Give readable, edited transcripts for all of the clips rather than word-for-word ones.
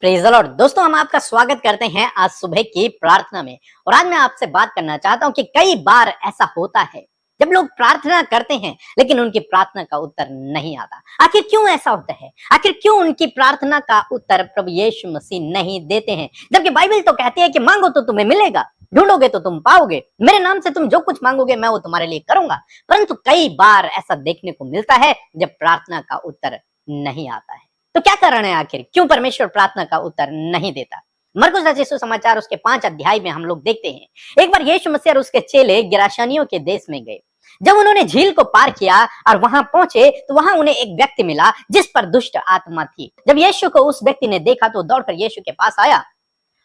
Praise the Lord. दोस्तों, हम आपका स्वागत करते हैं आज सुबह की प्रार्थना में। और आज मैं आपसे बात करना चाहता हूं कि कई बार ऐसा होता है जब लोग प्रार्थना करते हैं लेकिन उनकी प्रार्थना का उत्तर नहीं आता। आखिर क्यों ऐसा होता है? आखिर क्यों उनकी प्रार्थना का उत्तर प्रभु यीशु मसीह नहीं देते हैं? जबकि बाइबल तो कहती है कि मांगो तो तुम्हें मिलेगा, ढूंढोगे तो तुम पाओगे, मेरे नाम से तुम जो कुछ मांगोगे मैं वो तुम्हारे लिए करूंगा। परंतु कई बार ऐसा देखने को मिलता है जब प्रार्थना का उत्तर नहीं आता है। तो क्या कारण है आखिर? क्यों परमेश्वर प्रार्थना का उत्तर नहीं देता? मरकुस रचित सुसमाचार उसके 5 अध्याय में हम लोग देखते हैं, एक बार यीशु मसीह और उसके चेले गिराशानियों के देश में गए। जब उन्होंने झील को पार किया और वहां पहुंचे तो वहां उन्हें एक व्यक्ति मिला जिस पर दुष्ट आत्मा थी। जब यीशु को उस व्यक्ति ने देखा तो दौड़कर यीशु के पास आया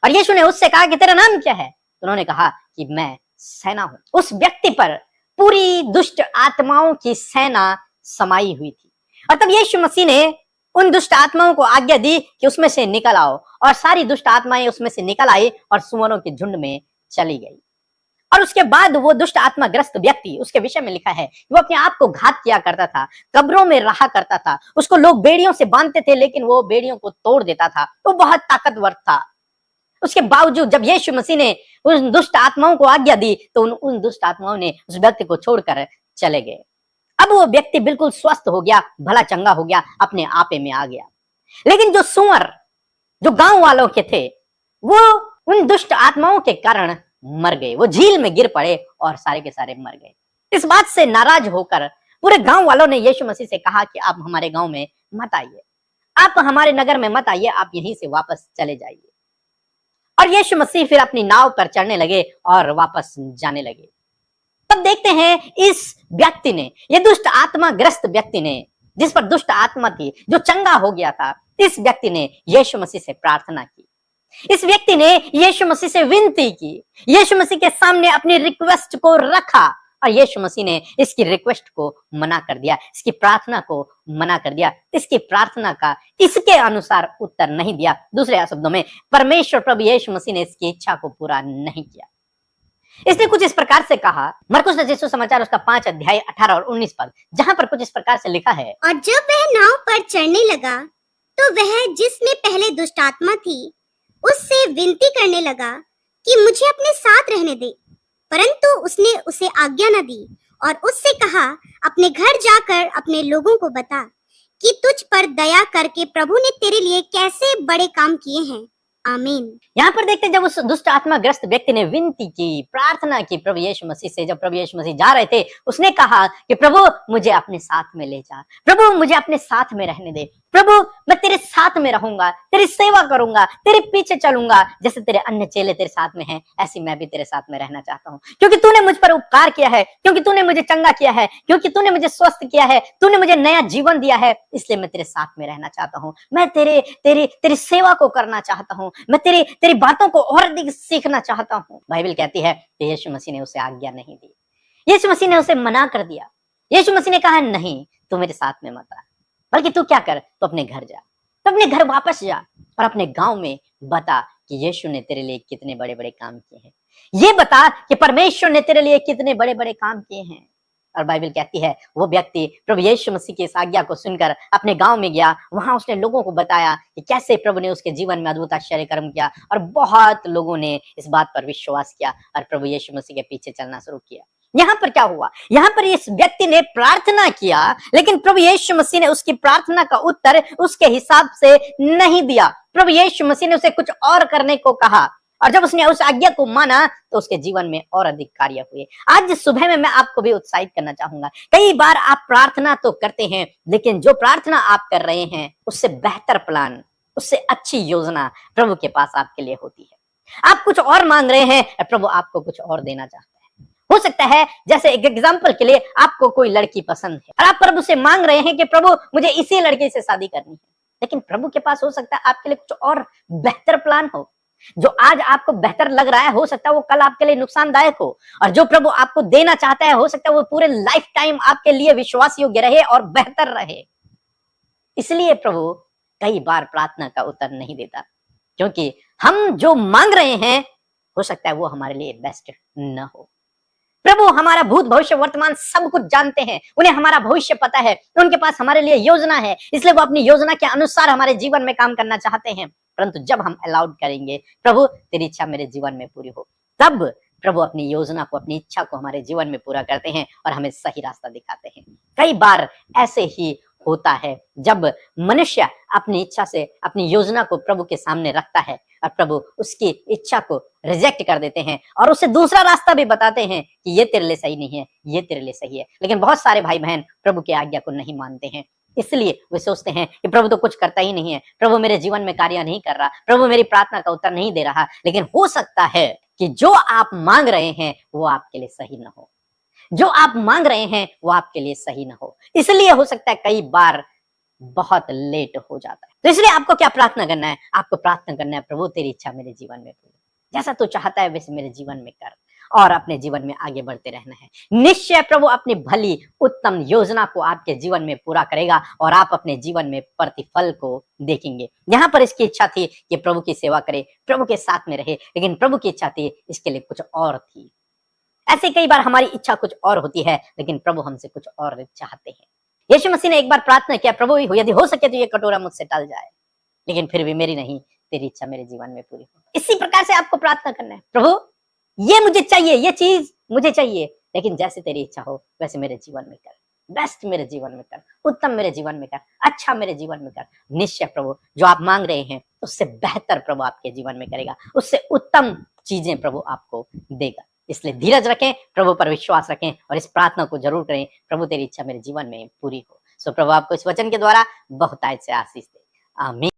और यीशु ने उससे कहा कि तेरा नाम क्या है? तो उन्होंने कहा कि मैं सेना हूं। उस व्यक्ति पर पूरी दुष्ट आत्माओं की सेना समाई हुई थी। और तब यीशु मसीह ने उन दुष्ट आत्माओं को आज्ञा दी कि उसमें से निकल आओ, और सारी दुष्ट आत्माएं उसमें से निकल आई और सुअरों के झुंड में चली गई। और उसके बाद वो दुष्ट आत्मा ग्रस्त व्यक्ति, उसके विषय में लिखा है वो अपने आप को घात किया करता था, कब्रों में रहा करता था। उसको लोग बेड़ियों से बांधते थे लेकिन वो बेड़ियों को तोड़ देता था। वो बहुत ताकतवर था। उसके बावजूद जब यीशु मसीह ने उन दुष्ट आत्माओं को आज्ञा दी तो उन दुष्ट आत्माओं ने उस व्यक्ति को छोड़कर चले गए। अब वो व्यक्ति बिल्कुल स्वस्थ हो गया, भला चंगा हो गया, अपने आपे में आ गया। लेकिन जो सुअर जो गांव वालों के थे वो उन दुष्ट आत्माओं के कारण मर गए। वो झील में गिर पड़े और सारे के सारे मर गए। इस बात से नाराज होकर पूरे गांव वालों ने यीशु मसीह से कहा कि आप हमारे गांव में मत आइए, आप हमारे नगर में मत आइए, आप यहीं से वापस चले जाइए। और यीशु मसीह फिर अपनी नाव पर चढ़ने लगे और वापस जाने लगे। तब देखते हैं इस व्यक्ति ने, ये दुष्ट आत्मा ग्रस्त व्यक्ति ने, जिस पर दुष्ट आत्मा थी, जो चंगा हो गया था, इस व्यक्ति ने यीशु मसीह से प्रार्थना की। इस व्यक्ति ने यीशु मसीह से विनती की, यीशु मसीह के सामने अपनी रिक्वेस्ट को रखा और यीशु मसीह ने इसकी रिक्वेस्ट को मना कर दिया, इसकी प्रार्थना को मना कर दिया, इसकी प्रार्थना का इसके अनुसार उत्तर नहीं दिया। दूसरे शब्दों में परमेश्वर प्रभु यीशु मसीह ने इसकी इच्छा को पूरा नहीं किया। इसने कुछ इस प्रकार से कहा, मरकुस रचित सुसमाचार उसका 5 अध्याय 18 और 19 पद, जहां पर कुछ इस प्रकार से लिखा है, और जब वह नाव पर चढ़ने लगा तो वह जिसमें पहले दुष्ट आत्मा थी उससे विनती करने लगा कि मुझे अपने साथ रहने दे, परंतु उसने उसे आज्ञा न दी और उससे कहा, अपने घर जाकर अपने लोगों को बता कि तुझ पर दया करके प्रभु ने तेरे लिए कैसे बड़े काम किए हैं। आमीन। यहाँ पर देखते जब उस दुष्ट आत्मा ग्रस्त व्यक्ति ने विनती की, प्रार्थना की प्रभु यीशु मसीह से, जब प्रभु यीशु मसीह जा रहे थे, उसने कहा कि प्रभु मुझे अपने साथ में ले जा, प्रभु मुझे अपने साथ में रहने दे, प्रभु मैं तेरे साथ में रहूंगा, तेरी सेवा करूंगा, तेरे पीछे चलूंगा, जैसे तेरे अन्य चेले तेरे साथ में हैं, ऐसी मैं भी तेरे साथ में रहना चाहता हूँ। क्योंकि तूने मुझ पर उपकार किया है, क्योंकि तूने मुझे चंगा किया है, क्योंकि तूने मुझे स्वस्थ किया है, तूने मुझे नया जीवन दिया है, इसलिए मैं तेरे साथ में रहना चाहता हूँ। मैं तेरी सेवा को करना चाहता हूँ, मैं तेरी बातों को और अधिक सीखना चाहता हूँ। बाइबल कहती है कि यीशु मसीह ने उसे आज्ञा नहीं दी, यीशु मसीह ने उसे मना कर दिया। यीशु मसीह ने कहा, नहीं, तू मेरे साथ में मत आ, बल्कि तू क्या कर, तो अपने घर जा, तो अपने घर वापस जा और अपने गांव में बता कि यीशु ने तेरे लिए कितने बड़े बड़े काम किए हैं। ये बता कि परमेश्वर ने तेरे लिए कितने बड़े बड़े काम किए हैं। और बाइबल कहती है वो व्यक्ति प्रभु यीशु मसीह की इस आज्ञा को सुनकर अपने गांव में गया। वहां उसने लोगों को बताया कि कैसे प्रभु ने उसके जीवन में अद्भुत आश्चर्य कर्म किया, और बहुत लोगों ने इस बात पर विश्वास किया और प्रभु यीशु मसीह के पीछे चलना शुरू किया। यहाँ पर क्या हुआ? यहाँ पर इस व्यक्ति ने प्रार्थना किया, लेकिन प्रभु यीशु मसीह ने उसकी प्रार्थना का उत्तर उसके हिसाब से नहीं दिया। प्रभु यीशु मसीह ने उसे कुछ और करने को कहा, और जब उसने उस आज्ञा को माना तो उसके जीवन में और अधिक कार्य हुए। आज सुबह में मैं आपको भी उत्साहित करना चाहूंगा। कई बार आप प्रार्थना तो करते हैं, लेकिन जो प्रार्थना आप कर रहे हैं उससे बेहतर प्लान, उससे अच्छी योजना प्रभु के पास आपके लिए होती है। आप कुछ और मांग रहे हैं, प्रभु आपको कुछ और देना चाहता है। हो सकता है, जैसे एक एग्जाम्पल के लिए, आपको कोई लड़की पसंद है और आप प्रभु से मांग रहे हैं कि प्रभु मुझे इसी लड़के से शादी करनी है, लेकिन प्रभु के पास हो सकता है आपके लिए कुछ और बेहतर प्लान हो। जो आज आपको बेहतर लग रहा है, हो सकता है वो कल आपके लिए नुकसानदायक हो, और जो प्रभु आपको देना चाहता है, हो सकता है वो पूरे लाइफ टाइम आपके लिए विश्वास योग्य रहे और बेहतर रहे। इसलिए प्रभु कई बार प्रार्थना का उत्तर नहीं देता, क्योंकि हम जो मांग रहे हैं हो सकता है वो हमारे लिए बेस्ट न हो। प्रभु हमारा भूत भविष्य वर्तमान सब कुछ जानते हैं, उन्हें हमारा भविष्य पता है, उनके पास हमारे लिए योजना है, इसलिए वो अपनी योजना के अनुसार हमारे जीवन में काम करना चाहते हैं। परंतु जब हम अलाउड करेंगे प्रभु तेरी इच्छा मेरे जीवन में पूरी हो, तब प्रभु अपनी योजना को, अपनी इच्छा को हमारे जीवन में पूरा करते हैं और हमें सही रास्ता दिखाते हैं। कई बार ऐसे ही होता है जब मनुष्य अपनी इच्छा से अपनी योजना को प्रभु के सामने रखता है और प्रभु उसकी इच्छा को रिजेक्ट कर देते हैं और उसे दूसरा रास्ता भी बताते हैं कि ये तेरे लिए सही नहीं है, ये तेरे लिए सही है। लेकिन बहुत सारे भाई बहन प्रभु की आज्ञा को नहीं मानते हैं, इसलिए वे सोचते हैं कि प्रभु तो कुछ करता ही नहीं है, प्रभु मेरे जीवन में कार्य नहीं कर रहा, प्रभु मेरी प्रार्थना का उत्तर नहीं दे रहा। लेकिन हो सकता है कि जो आप मांग रहे हैं वो आपके लिए सही ना हो, जो आप मांग रहे हैं वो आपके लिए सही ना हो, इसलिए हो सकता है कई बार बहुत लेट हो जाता है। तो इसलिए आपको क्या प्रार्थना करना है? आपको प्रार्थना करना है प्रभु तेरी इच्छा मेरे जीवन में पूरी, जैसा तू चाहता है वैसे मेरे जीवन में कर, और अपने जीवन में आगे बढ़ते रहना है। निश्चय प्रभु अपनी भली उत्तम योजना को आपके जीवन में पूरा करेगा और आप अपने जीवन में प्रतिफल को देखेंगे। यहाँ पर इसकी इच्छा थी कि प्रभु की सेवा करे, प्रभु के साथ में रहे, लेकिन प्रभु की इच्छा थी इसके लिए कुछ और थी। ऐसे कई बार हमारी इच्छा कुछ और होती है लेकिन प्रभु हमसे कुछ और चाहते हैं। यीशु मसीह ने एक बार प्रार्थना किया, प्रभु यदि हो सके तो ये कटोरा मुझसे टल जाए, लेकिन फिर भी मेरी नहीं तेरी इच्छा मेरे जीवन में पूरी हो। इसी प्रकार से आपको प्रार्थना करना है, प्रभु ये मुझे चाहिए, ये चीज मुझे चाहिए, लेकिन जैसे तेरी इच्छा हो वैसे मेरे जीवन में कर, बेस्ट मेरे जीवन में कर, उत्तम मेरे जीवन में कर, अच्छा मेरे जीवन में कर। निश्चय प्रभु जो आप मांग रहे हैं उससे बेहतर प्रभु आपके जीवन में करेगा, उससे उत्तम चीजें प्रभु आपको देगा। इसलिए धीरज रखें, प्रभु पर विश्वास रखें और इस प्रार्थना को जरूर करें, प्रभु तेरी इच्छा मेरे जीवन में पूरी हो। सो प्रभु आपको इस वचन के द्वारा बहुतायत से आशीष दे। आमीन।